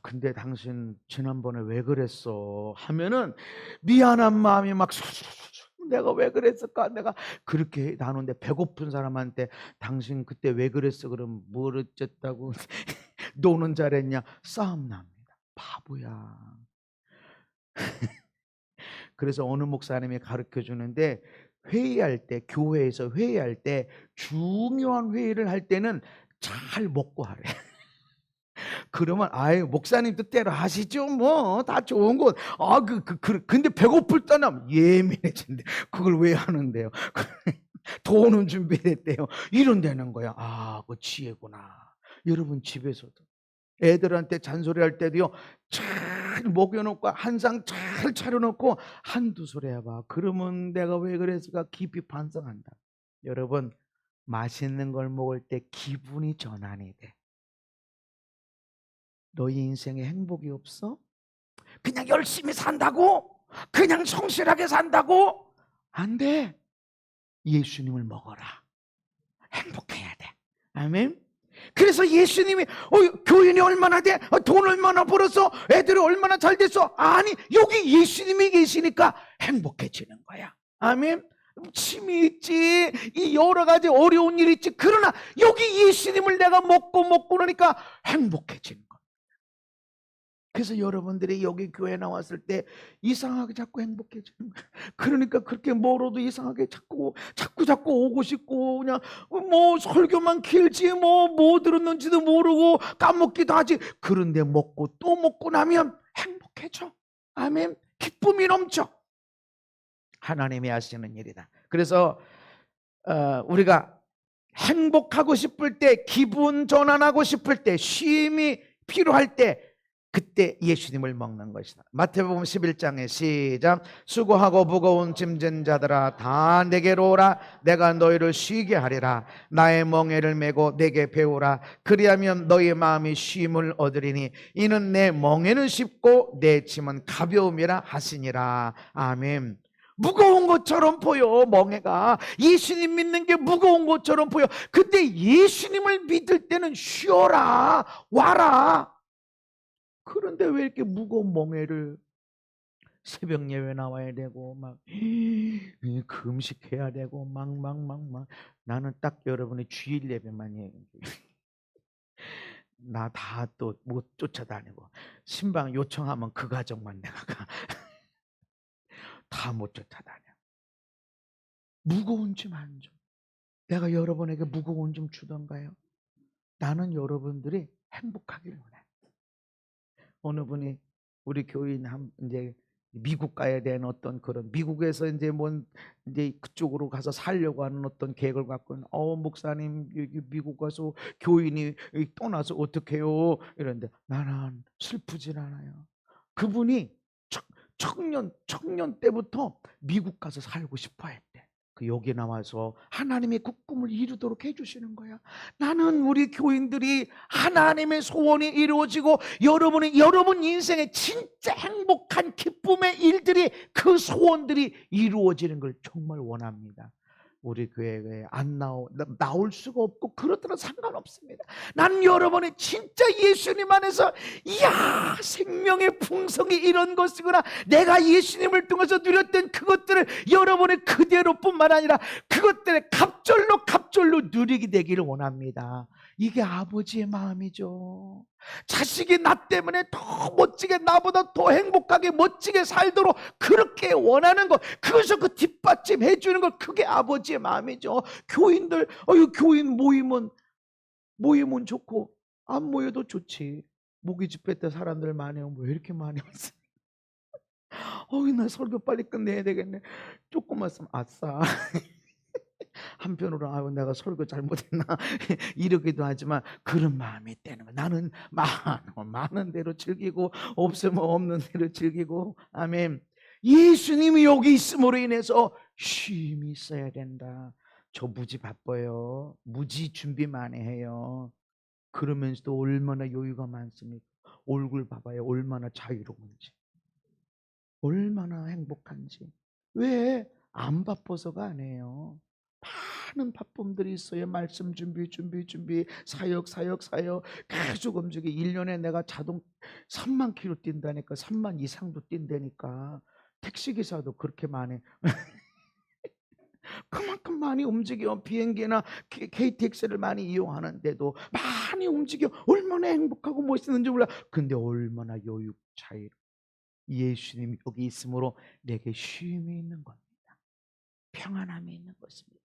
근데 당신 지난번에 왜 그랬어 하면은 미안한 마음이 막 내가 왜 그랬을까? 내가 그렇게 나누는데 배고픈 사람한테 당신 그때 왜 그랬어? 그럼 뭘 어쨌다고 노는 잘했냐? 싸움 납니다. 바보야. 그래서 어느 목사님이 가르쳐 주는데, 회의할 때, 교회에서 회의할 때 중요한 회의를 할 때는 잘 먹고 하래. 그러면 아유 목사님 뜻대로 하시죠. 뭐 다 좋은 것. 근데 배고플 때는 예민해진대. 그걸 왜 하는데요? 돈은 준비됐대요. 이런 되는 거야. 아, 그 지혜구나. 여러분 집에서도 애들한테 잔소리할 때도요. 잘 먹여놓고 한 상 잘 차려놓고 한두 소리 해봐. 그러면 내가 왜 그랬을까 깊이 반성한다. 여러분 맛있는 걸 먹을 때 기분이 전환이 돼. 너희 인생에 행복이 없어? 그냥 열심히 산다고? 그냥 성실하게 산다고? 안 돼. 예수님을 먹어라. 행복해야 돼. 아멘. 그래서 예수님이 교인이 얼마나 돼? 돈 얼마나 벌었어? 애들이 얼마나 잘 됐어? 아니 여기 예수님이 계시니까 행복해지는 거야. 아멘. 침이 있지, 이 여러 가지 어려운 일이 있지. 그러나 여기 예수님을 내가 먹고 그러니까 행복해지는 거야. 그래서 여러분들이 여기 교회 나왔을 때 이상하게 자꾸 행복해지는 거야. 그러니까 그렇게 멀어도 이상하게 자꾸 오고 싶고, 그냥 뭐 설교만 길지 뭐 들었는지도 모르고 까먹기도 하지. 그런데 먹고 또 먹고 나면 행복해져. 아멘. 기쁨이 넘쳐. 하나님이 하시는 일이다. 그래서 우리가 행복하고 싶을 때, 기분 전환하고 싶을 때, 쉼이 필요할 때, 그때 예수님을 먹는 것이다. 마태복음 11장에 시작. 수고하고 무거운 짐진 자들아 다 내게로 오라. 내가 너희를 쉬게 하리라. 나의 멍에를 메고 내게 배우라. 그리하면 너희 마음이 쉼을 얻으리니 이는 내 멍에는 쉽고 내 짐은 가벼움이라 하시니라. 아멘. 무거운 것처럼 보여. 멍에가 예수님 믿는 게 무거운 것처럼 보여. 그때 예수님을 믿을 때는 쉬어라, 와라. 그런데 왜 이렇게 무거운 멍에를 새벽 예배 나와야 되고 막 금식해야 되고 막 나는 딱 여러분의 주일 예배만 해. 나 다 또 못 쫓아다니고 신방 요청하면 그 가정만 내가 가. 다 못 쫓아다녀. 무거운 짐 안 줘. 내가 여러분에게 무거운 좀 주던가요? 나는 여러분들이 행복하길 원해. 어느 분이 우리 교인 이제 미국 가야 되는 어떤 그런, 미국에서 이제 그쪽으로 가서 살려고 하는 어떤 계획을 갖고 있는, 목사님 여기 미국 가서 교인이 떠나서 어떡해요? 이런데 나는 슬프질 않아요. 그분이 청년 때부터 미국 가서 살고 싶어 했대. 여기 나와서 하나님의 그 꿈을 이루도록 해주시는 거야. 나는 우리 교인들이 하나님의 소원이 이루어지고 여러분 인생에 진짜 행복한 기쁨의 일들이, 그 소원들이 이루어지는 걸 정말 원합니다. 우리 교회에 나올 수가 없고 그렇더라도 상관없습니다. 난 여러분이 진짜 예수님 안에서 이야 생명의 풍성이 이런 것이구나, 내가 예수님을 통해서 누렸던 그것들을 여러분이 그대로뿐만 아니라 그것들을 갑절로 누리게 되기를 원합니다. 이게 아버지의 마음이죠. 자식이 나 때문에 더 멋지게, 나보다 더 행복하게 멋지게 살도록 그렇게 원하는 것, 그것을 그 뒷받침 해주는 것, 그게 아버지의 마음이죠. 교인들 교인 모이면 좋고 안 모여도 좋지. 모기 집회 때 사람들 많이 오면 왜 이렇게 많이 왔어? 나 설교 빨리 끝내야 되겠네. 조금 왔으면 아싸. 한편으로 내가 설교 잘못했나 이러기도 하지만 그런 마음이 있다는 거야. 나는 많은 대로 즐기고 없으면 없는 대로 즐기고. 아멘. 예수님이 여기 있음으로 인해서 쉼이 있어야 된다. 저 무지 바빠요. 무지 준비 많이 해요. 그러면서도 얼마나 여유가 많습니까? 얼굴 봐봐요. 얼마나 자유로운지, 얼마나 행복한지. 왜? 안 바빠서가 아니에요. 많은 바쁨들이 있어요. 말씀 준비, 사역 계속 움직이. 1년에 내가 자동 3만 킬로 뛴다니까. 3만 이상도 뛴다니까. 택시기사도 그렇게 많이 그만큼 많이 움직여. 비행기나 KTX를 많이 이용하는데도 많이 움직여. 얼마나 행복하고 멋있는지 몰라. 근데 얼마나 여유, 자유. 예수님이 여기 있으므로 내게 쉼이 있는 겁니다. 평안함이 있는 것입니다.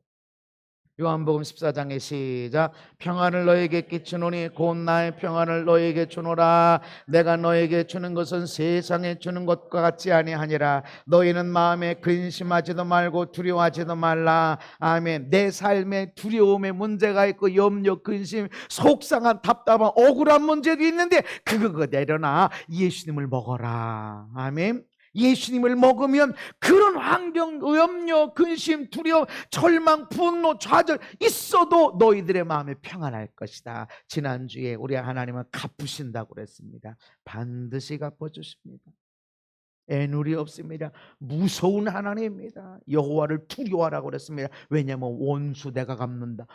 요한복음 14장의 시작. 평안을 너에게 끼치노니 곧 나의 평안을 너에게 주노라. 내가 너에게 주는 것은 세상에 주는 것과 같지 아니하니라. 너희는 마음에 근심하지도 말고 두려워하지도 말라. 아멘. 내 삶에 두려움에 문제가 있고 염려, 근심, 속상한, 답답한, 억울한 문제도 있는데 그거 내려놔. 예수님을 먹어라. 아멘. 예수님을 먹으면 그런 환경, 염려, 근심, 두려움, 절망, 분노, 좌절 있어도 너희들의 마음에 평안할 것이다. 지난주에 우리 하나님은 갚으신다고 그랬습니다. 반드시 갚아주십니다. 애누리 없습니다. 무서운 하나님입니다. 여호와를 두려워하라고 그랬습니다. 왜냐하면 원수 내가 갚는다.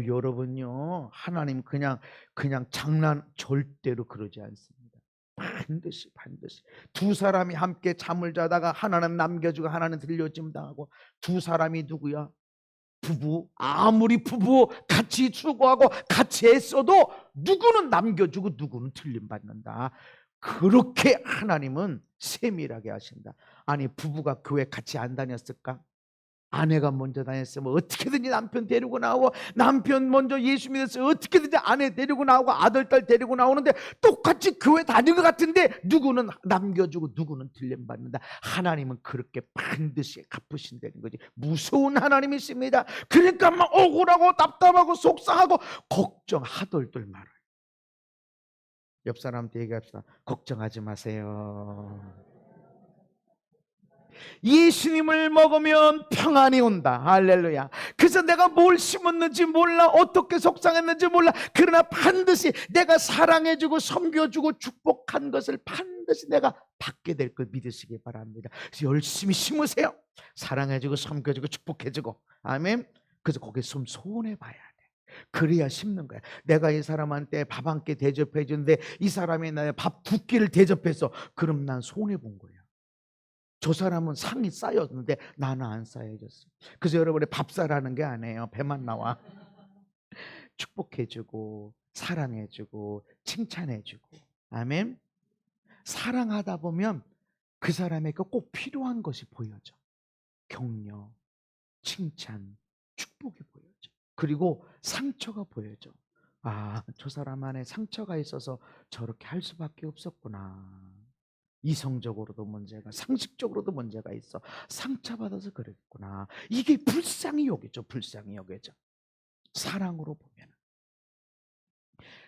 여러분요, 하나님 그냥 장난 절대로 그러지 않습니다. 반드시 두 사람이 함께 잠을 자다가 하나는 남겨주고 하나는 들려짐 당하고, 두 사람이 누구야? 부부. 아무리 부부 같이 수고하고 같이 애써도 누구는 남겨주고 누구는 틀림받는다. 그렇게 하나님은 세밀하게 하신다. 아니, 부부가 교회 같이 안 다녔을까? 아내가 먼저 다녔으면 어떻게든지 남편 데리고 나오고, 남편 먼저 예수 믿었으면 어떻게든지 아내 데리고 나오고, 아들, 딸 데리고 나오는데 똑같이 교회 다닌 것 같은데 누구는 남겨주고 누구는 들림받는다. 하나님은 그렇게 반드시 갚으신다는 거지. 무서운 하나님이십니다. 그러니까 막 억울하고 답답하고 속상하고 걱정하덜들 말아요. 옆 사람한테 얘기합시다. 걱정하지 마세요. 예수님을 먹으면 평안이 온다. 할렐루야. 그래서 내가 뭘 심었는지 몰라, 어떻게 속상했는지 몰라, 그러나 반드시 내가 사랑해주고 섬겨주고 축복한 것을 반드시 내가 받게 될 걸 믿으시기 바랍니다. 그래서 열심히 심으세요. 사랑해주고 섬겨주고 축복해주고. 아멘. 그래서 거기에 좀 손해봐야 돼. 그래야 심는 거야. 내가 이 사람한테 밥 한 끼 대접해 주는데 이 사람이 나의 밥 두 끼를 대접해서, 그럼 난 손해본 거야. 저 사람은 상이 쌓였는데 나는 안 쌓여졌어. 그래서 여러분이 밥 사라는 게 아니에요. 배만 나와. 축복해주고 사랑해주고 칭찬해주고. 아멘. 사랑하다 보면 그 사람에게 꼭 필요한 것이 보여져. 격려, 칭찬, 축복이 보여져. 그리고 상처가 보여져. 아, 저 사람 안에 상처가 있어서 저렇게 할 수밖에 없었구나. 이성적으로도 문제가, 상식적으로도 문제가 있어. 상처받아서 그랬구나. 이게 불쌍히 여겨져. 불쌍히 여겨져. 사랑으로 보면.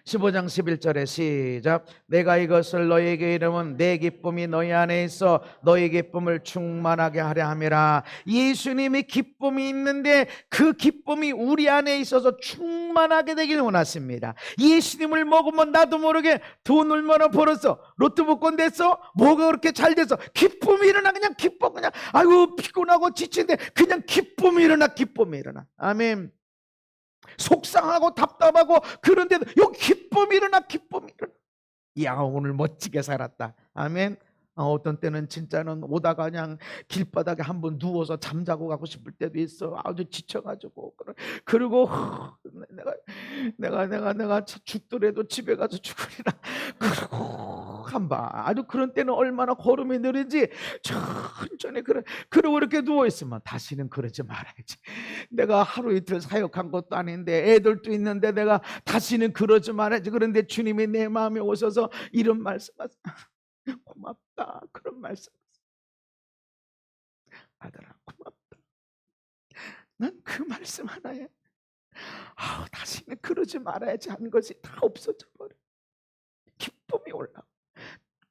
15장 11절에 시작. 내가 이것을 너희에게 이르면 내 기쁨이 너희 안에 있어 너희 기쁨을 충만하게 하려 함이라. 예수님이 기쁨이 있는데 그 기쁨이 우리 안에 있어서 충만하게 되길 원하십니다. 예수님을 먹으면 나도 모르게 돈 얼마나 벌었어, 로또 복권 됐어, 뭐가 그렇게 잘 돼서 기쁨이 일어나. 그냥 기뻐. 그냥 아이고 피곤하고 지친데 그냥 기쁨이 일어나. 기쁨이 일어나. 아멘. 속상하고 답답하고 그런데도 여기 기쁨이 일어나. 기쁨이 일어나. 야, 오늘 멋지게 살았다. 아멘. 어떤 때는 진짜는 오다가 그냥 길바닥에 한번 누워서 잠자고 가고 싶을 때도 있어. 아주 지쳐가지고. 그리고 내가 죽더라도 집에 가서 죽으리라. 그리고 한번 아주 그런 때는 얼마나 걸음이 느린지 천천히 그러고 이렇게 누워 있으면 다시는 그러지 말아야지. 내가 하루 이틀 사역한 것도 아닌데 애들도 있는데 내가 다시는 그러지 말아야지. 그런데 주님이 내 마음에 오셔서 이런 말씀하세요. 고맙다. 그런 말씀. 아들아 고맙다. 난 그 말씀 하나에 다시는 그러지 말아야지 하는 것이 다 없어져 버려. 기쁨이 올라와.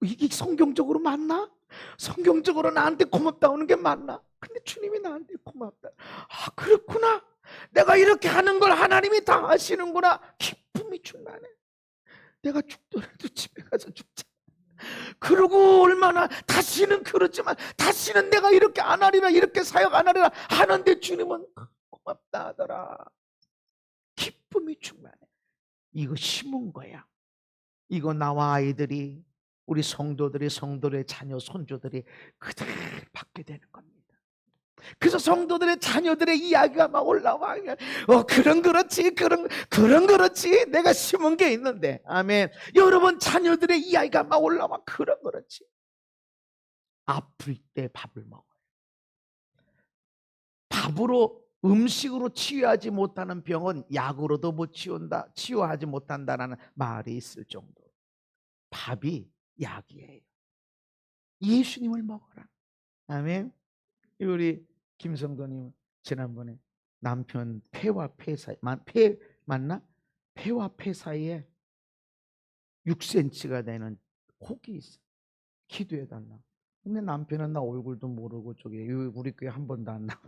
이게 성경적으로 맞나? 성경적으로 나한테 고맙다 하는 게 맞나? 근데 주님이 나한테 고맙다. 그렇구나. 내가 이렇게 하는 걸 하나님이 다 아시는구나. 기쁨이 충만해. 내가 죽더라도 집에 가서 죽자. 그러고 얼마나 다시는 그러지만 다시는 내가 이렇게 안 하리라, 이렇게 사역 안 하리라 하는데 주님은 고맙다 하더라. 기쁨이 충만해. 이거 심은 거야. 이거 나와 아이들이, 우리 성도들이, 성도들의 자녀, 손주들이 그대로 받게 되는 겁니다. 그래서 성도들의 자녀들의 이야기가 막 올라와. 그런 그렇지, 그런 그렇지. 내가 심은 게 있는데. 아멘. 여러분 자녀들의 이야기가 막 올라와. 그런 그렇지. 아플 때 밥을 먹어요. 밥으로 음식으로 치유하지 못하는 병은 약으로도 못 치유하지 못한다라는 말이 있을 정도로 밥이 약이에요. 예수님을 먹어라. 아멘. 우리 김성도님 지난번에 남편 폐와 폐 사이, 폐 맞나? 폐와 폐 사이에 6cm가 되는 혹이 있어. 기도해 달라. 근데 남편은 나 얼굴도 모르고 저기 우리 교회 한 번도 안 나와.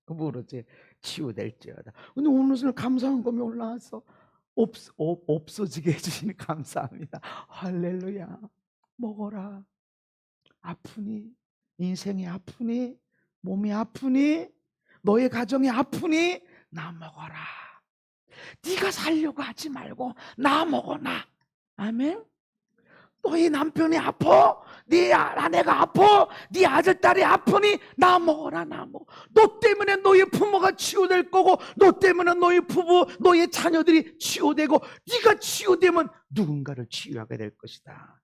모르지. 치유될지어다. 근데 오늘 감사한 금이 올라왔어. 없어지게 해주시니 감사합니다. 할렐루야. 먹어라. 아프니? 인생이 아프니? 몸이 아프니? 너의 가정이 아프니? 나 먹어라. 네가 살려고 하지 말고 나 먹어라. 아멘. 너희 남편이 아파? 네 아내가 아파? 네 아들 딸이 아프니? 나 먹어라. 나 먹어. 너 때문에 너희 부모가 치유될 거고, 너 때문에 너희 부부, 너희 자녀들이 치유되고, 네가 치유되면 누군가를 치유하게 될 것이다.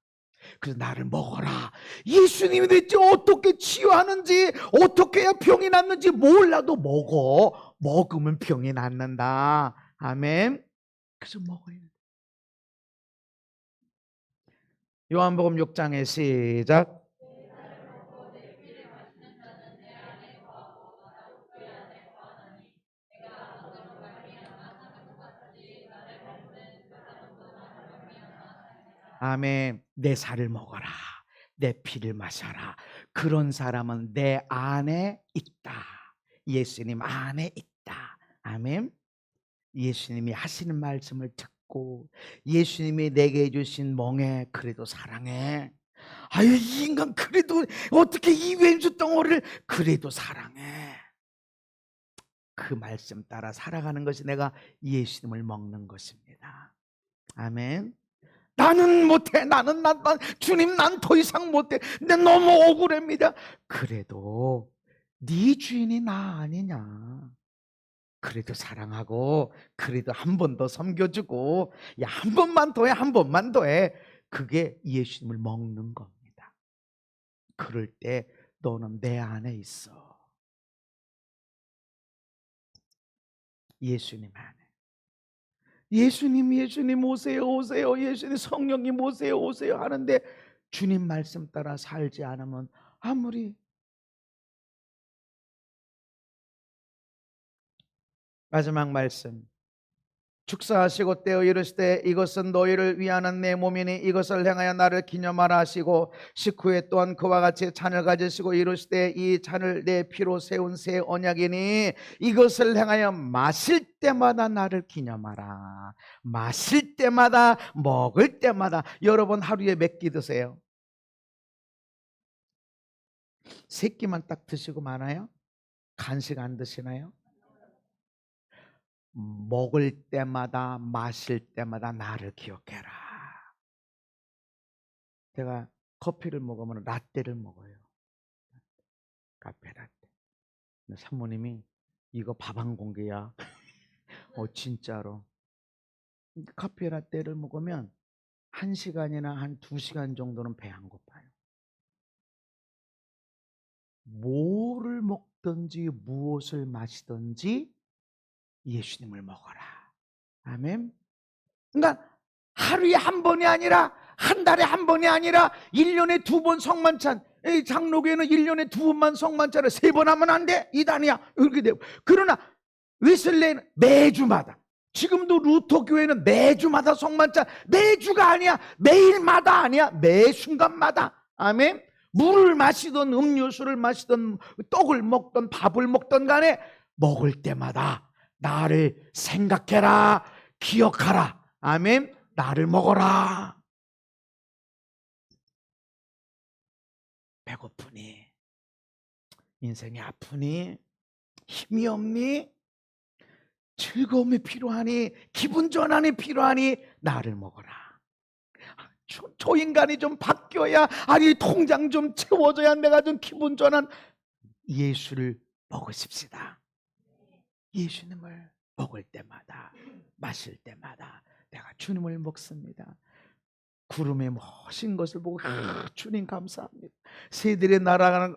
그래서 나를 먹어라. 예수님이 대체 어떻게 치유하는지, 어떻게 해야 병이 낫는지 몰라도 먹어. 먹으면 병이 낫는다. 아멘. 그래서 먹어야 돼. 요한복음 6장의 시작. 아멘. 내 살을 먹어라. 내 피를 마셔라. 그런 사람은 내 안에 있다. 예수님 안에 있다. 아멘. 예수님이 하시는 말씀을 듣고 예수님이 내게 주신 멍에 그래도 사랑해. 아유, 이 인간 그래도 어떻게 이 왼수 덩어리를 그래도 사랑해. 그 말씀 따라 살아가는 것이 내가 예수님을 먹는 것입니다. 아멘. 나는 못해. 난 주님, 난 더 이상 못해. 근데 너무 억울합니다. 그래도 네 주인이 나 아니냐. 그래도 사랑하고 그래도 한 번 더 섬겨주고, 야, 한 번만 더 해. 한 번만 더 해. 그게 예수님을 먹는 겁니다. 그럴 때 너는 내 안에 있어. 예수님 안에. 예수님 오세요 오세요. 예수님 성령님 오세요 오세요 하는데 주님 말씀 따라 살지 않으면 아무리. 마지막 말씀. 축사하시고 떼어 이르시되 이것은 너희를 위하는 내 몸이니 이것을 행하여 나를 기념하라 하시고 식후에 또한 그와 같이 잔을 가지시고 이르시되 이 잔을 내 피로 세운 새 언약이니 이것을 행하여 마실 때마다 나를 기념하라. 마실 때마다, 먹을 때마다. 여러분 하루에 몇 끼 드세요? 세 끼만 딱 드시고 마나요? 간식 안 드시나요? 먹을 때마다, 마실 때마다 나를 기억해라. 제가 커피를 먹으면 라떼를 먹어요. 카페 라떼. 근데 사모님이 이거 밥 한 공기야. 진짜로. 카페 라떼를 먹으면 1시간이나 한 2시간 정도는 배 안 고파요. 뭐를 먹든지 무엇을 마시든지 예수님을 먹어라. 아멘. 그러니까 하루에 한 번이 아니라, 한 달에 한 번이 아니라 1년에 2번 성만찬. 장로교회는 1년에 2번만 성만찬을 3번 하면 안 돼. 이단이야. 이렇게 되고. 그러나 웨슬레이는 매주마다, 지금도 루터 교회는 매주마다 성만찬. 매주가 아니야. 매일마다 아니야. 매 순간마다. 아멘. 물을 마시던 음료수를 마시던 떡을 먹던 밥을 먹던 간에 먹을 때마다 나를 생각해라. 기억하라. 아멘. 나를 먹어라. 배고프니? 인생이 아프니? 힘이 없니? 즐거움이 필요하니? 기분 전환이 필요하니? 나를 먹어라. 저 인간이 좀 바뀌어야, 아니 통장 좀 채워져야 내가 좀 기분 전환. 예수를 먹으십시다. 예수님을 먹을 때마다, 마실 때마다 내가 주님을 먹습니다. 구름에 멋진 것을 보고 주님 감사합니다. 새들이 날아가는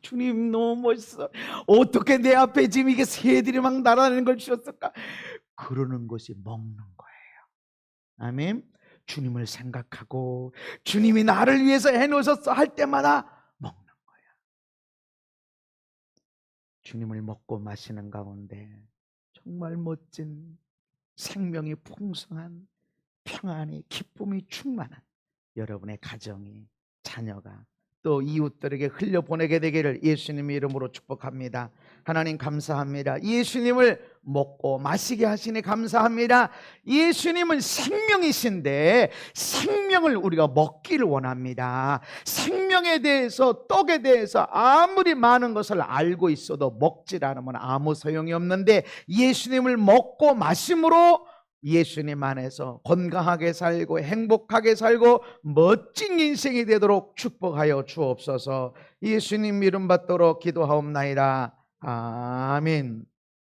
주님 너무 멋있어. 어떻게 내 앞에 지금 이게 새들이 막 날아다니는 걸 주셨을까? 그러는 것이 먹는 거예요. 아멘. 주님을 생각하고 주님이 나를 위해서 해놓으셨어 할 때마다 먹는 거야. 주님을 먹고 마시는 가운데 정말 멋진 생명이 풍성한 평안이 기쁨이 충만한 여러분의 가정이 자녀가 또 이웃들에게 흘려보내게 되기를 예수님의 이름으로 축복합니다. 하나님 감사합니다. 예수님을 먹고 마시게 하시니 감사합니다. 예수님은 생명이신데 생명을 우리가 먹기를 원합니다. 생명에 대해서 떡에 대해서 아무리 많은 것을 알고 있어도 먹질 않으면 아무 소용이 없는데 예수님을 먹고 마심으로 예수님 안에서 건강하게 살고 행복하게 살고 멋진 인생이 되도록 축복하여 주옵소서. 예수님 이름 받도록 기도하옵나이다. 아멘.